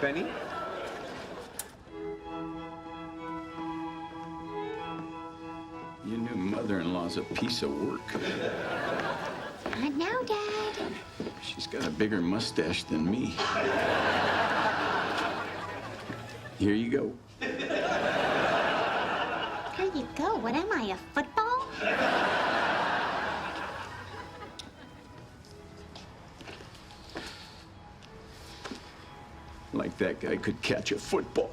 Penny? Your new mother-in-law's a piece of work. Not now, Dad. She's got a bigger mustache than me. Here you go. Here you go. What am I, a football? Like that guy could catch a football.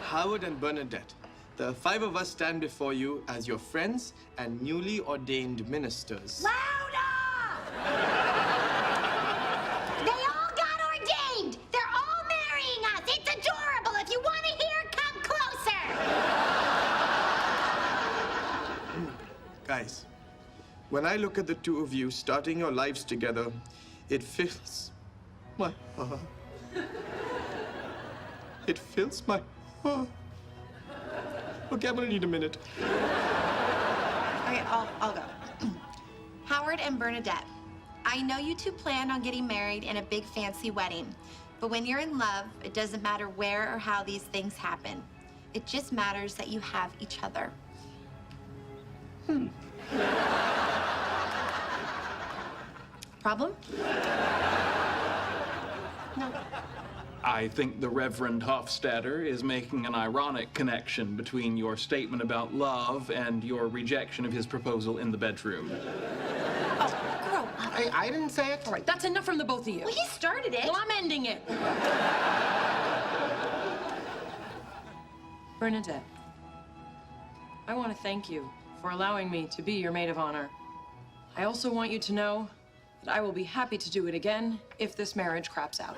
Howard and Bernardet, the five of us stand before you as your friends and newly ordained ministers. Louder! They all got ordained. They're all marrying us. It's adorable. If you want to hear, come closer. Guys, when I look at the two of you starting your lives together, it fills my heart. It fills my heart. Okay, I'm gonna need a minute. Okay, I'll go. Howard and Bernadette, I know you two plan on getting married in a big fancy wedding, but when you're in love, it doesn't matter where or how these things happen. It just matters that you have each other. Problem? No. I think the Reverend Hofstadter is making an ironic connection between your statement about love and your rejection of his proposal in the bedroom. Oh, grow up. I didn't say it. All right, that's enough from the both of you. Well, he started it. Well, I'm ending it. Bernadette, I want to thank you for allowing me to be your maid of honor. I also want you to know that I will be happy to do it again if this marriage craps out.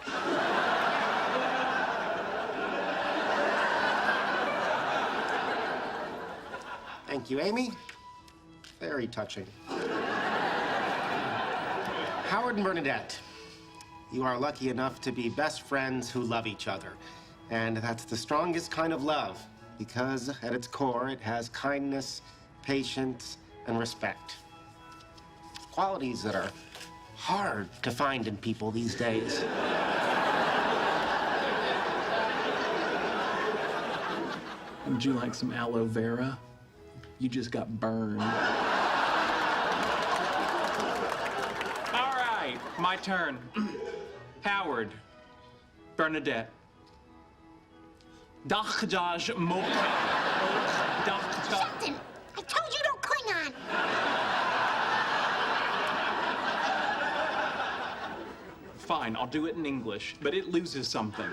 Thank you, Amy. Very touching. Howard and Bernadette, you are lucky enough to be best friends who love each other. And that's the strongest kind of love, because at its core, it has kindness, patience, and respect. Qualities that are hard to find in people these days. Would you like some aloe vera? You just got burned. All right, my turn. Howard, Bernadette. Sheldon, I told you don't Klingon. Fine, I'll do it in English, but it loses something.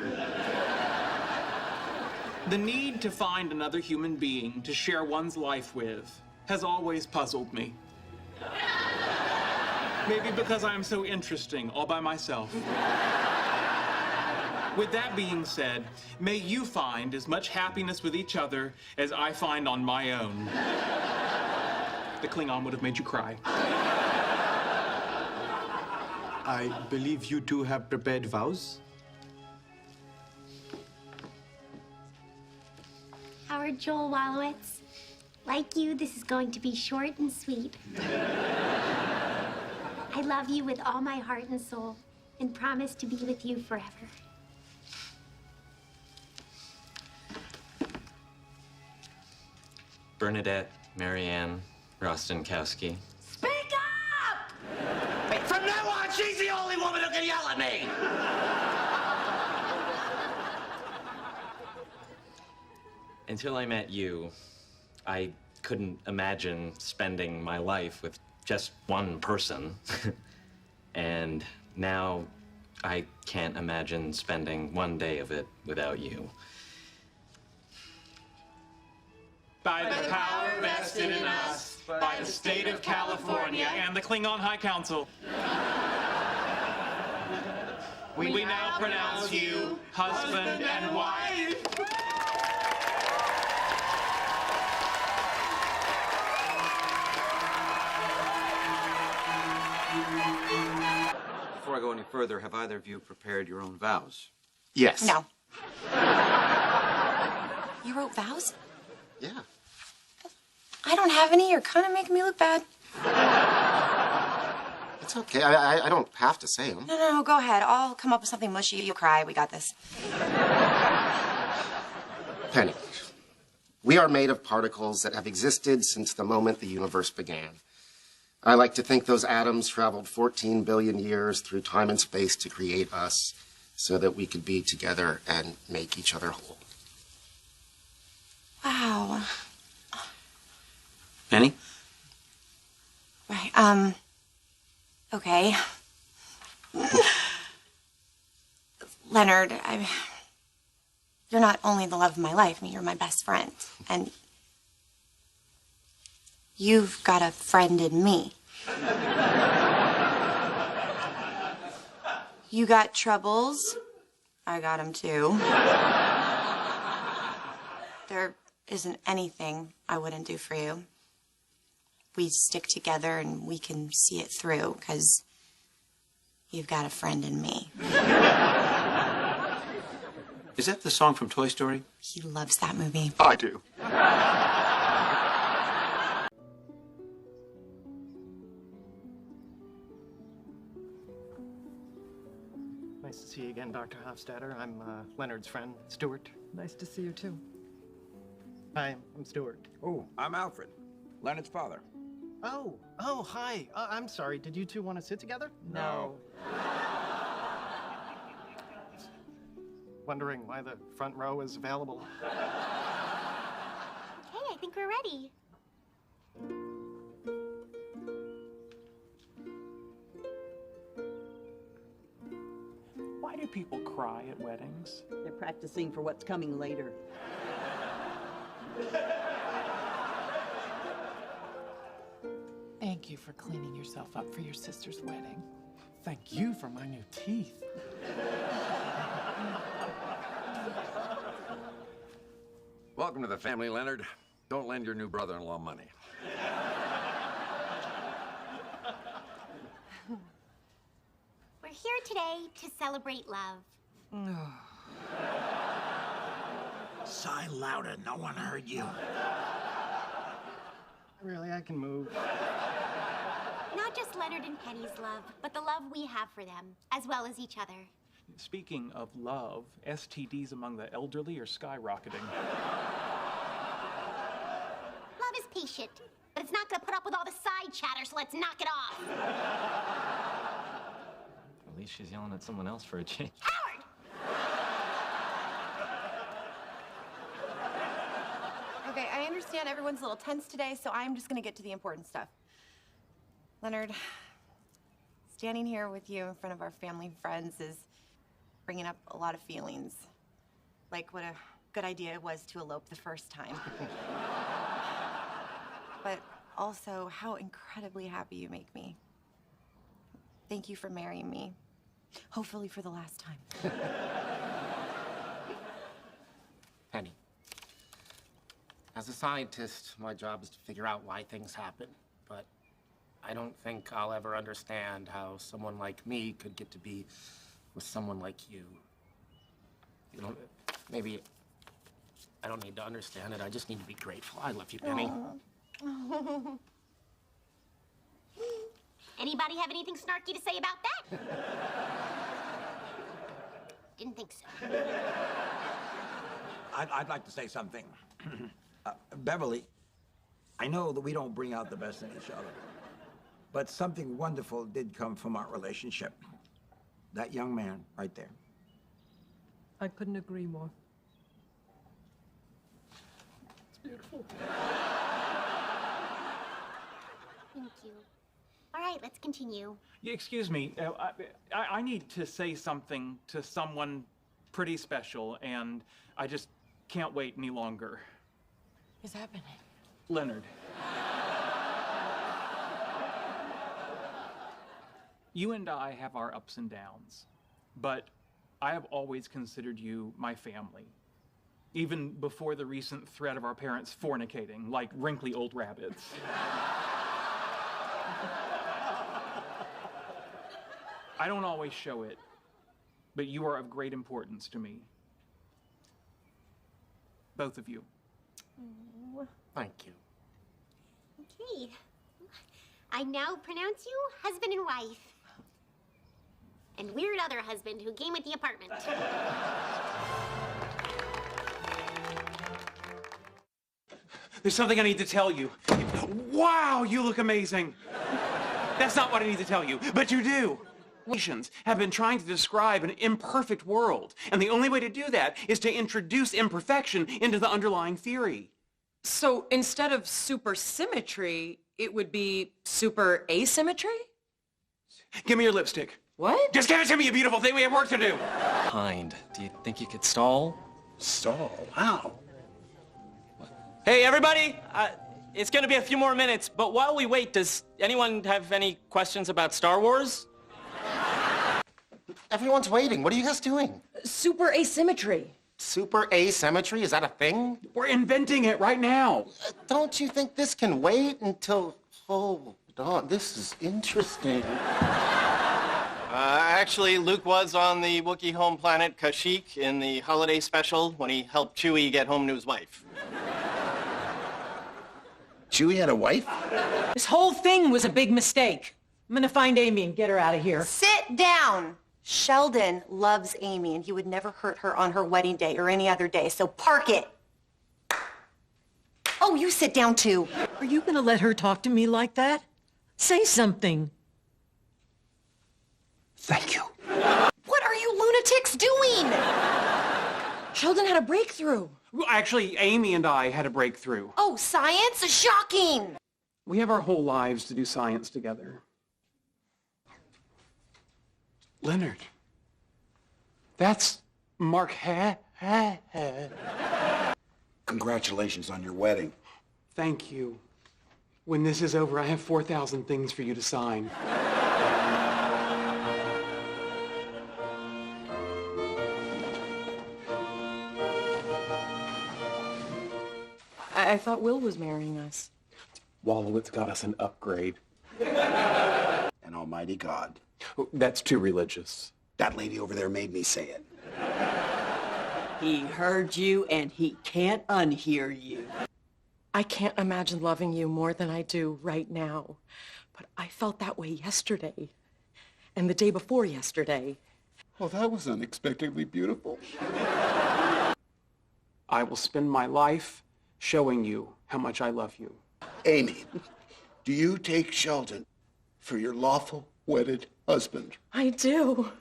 The need to find another human being to share one's life with has always puzzled me. Maybe because I'm so interesting all by myself. With that being said, may you find as much happiness with each other as I find on my own. The Klingon would have made you cry. I believe you two have prepared vows. Howard Joel Wallowitz, like you, this is going to be short and sweet. I love you with all my heart and soul and promise to be with you forever. Bernadette, Marianne, Rostenkowski. Speak up! Hey, from now on, she's the only woman who can yell at me! Until I met you, I couldn't imagine spending my life with just one person. And now I can't imagine spending one day of it without you. By the power vested in us by the state of California and the Klingon High Council, we now pronounce you husband and wife. Before I go any further, have either of you prepared your own vows? Yes. No. You wrote vows? Yeah. I don't have any. You're kind of making me look bad. It's It's okay. I don't have to say them. No, go ahead. I'll come up with something mushy. You cry. We got this. Penny, we are made of particles that have existed since the moment the universe began. I like to think those atoms traveled 14 billion years through time and space to create us so that we could be together and make each other whole. Wow. Penny? Right, okay. Leonard, you're not only the love of my life, I mean, you're my best friend. And you've got a friend in me. You got troubles. I got them too. There isn't anything I wouldn't do for you. We stick together and we can see it through because you've got a friend in me. Is that the song from Toy Story? He loves that movie. I do. Nice to see you again, Dr. Hofstadter. I'm Leonard's friend, Stuart. Nice to see you, too. Hi, I'm Stuart. Oh, I'm Alfred, Leonard's father. Oh, hi. I'm sorry. Did you two want to sit together? No. Wondering why the front row is available. Hey, I think we're ready. Why do people cry at weddings? They're practicing for what's coming later. Thank you for cleaning yourself up for your sister's wedding. Thank you for my new teeth. Welcome to the family, Leonard. Don't lend your new brother-in-law money. We're here today to celebrate love. Sigh louder, no one heard you. Really, I can move. Not just Leonard and Penny's love, but the love we have for them, as well as each other. Speaking of love, STDs among the elderly are skyrocketing. Love is patient, but it's not gonna put up with all the side chatter, so let's knock it off. At least she's yelling at someone else for a change. Howard! Okay, I understand everyone's a little tense today, so I'm just gonna get to the important stuff. Leonard, standing here with you in front of our family and friends is bringing up a lot of feelings. Like what a good idea it was to elope the first time. But also how incredibly happy you make me. Thank you for marrying me. Hopefully for the last time. Penny, as a scientist, my job is to figure out why things happen, but I don't think I'll ever understand how someone like me could get to be with someone like you. You know, maybe I don't need to understand it. I just need to be grateful. I love you, Penny. Anybody have anything snarky to say about that? Didn't think so. I'd like to say something. Beverly, I know that we don't bring out the best in each other, but something wonderful did come from our relationship. That young man right there. I couldn't agree more. It's beautiful. Thank you. All right, let's continue. Excuse me, I need to say something to someone pretty special, and I just can't wait any longer. What's happening? Leonard. You and I have our ups and downs, but I have always considered you my family, even before the recent threat of our parents fornicating like wrinkly old rabbits. I don't always show it, but you are of great importance to me. Both of you. Thank you. Okay. I now pronounce you husband and wife. And weird other husband who came with the apartment. There's something I need to tell you. Wow, you look amazing. That's not what I need to tell you, but you do. Nations have been trying to describe an imperfect world, and the only way to do that is to introduce imperfection into the underlying theory. So instead of supersymmetry, it would be super asymmetry? Give me your lipstick. What? Just give it to me, you beautiful thing. We have work to do. Behind. Do you think you could stall? Stall? How? Hey, everybody! It's gonna be a few more minutes, but while we wait, does anyone have any questions about Star Wars? Everyone's waiting. What are you guys doing? Super asymmetry. Super asymmetry? Is that a thing? We're inventing it right now. Don't you think this can wait until... Hold on, this is interesting. Actually, Luke was on the Wookiee home planet Kashyyyk in the holiday special when he helped Chewie get home to his wife. Chewie had a wife? This whole thing was a big mistake. I'm gonna find Amy and get her out of here. Sit down. Sheldon loves Amy, and he would never hurt her on her wedding day or any other day, so park it. Oh, you sit down, too. Are you gonna let her talk to me like that? Say something. Thank you. What are you lunatics doing? Sheldon had a breakthrough. Well, actually, Amy and I had a breakthrough. Oh, science? Shocking. We have our whole lives to do science together. Leonard. That's Mark Congratulations on your wedding. Thank you. When this is over, I have 4,000 things for you to sign. I thought Will was marrying us. Wallowitz got us an upgrade. And Almighty God. That's too religious. That lady over there made me say it. He heard you and he can't unhear you. I can't imagine loving you more than I do right now. But I felt that way yesterday. And the day before yesterday. Well, that was unexpectedly beautiful. I will spend my life showing you how much I love you. Amy, do you take Sheldon for your lawful wedded husband? I do.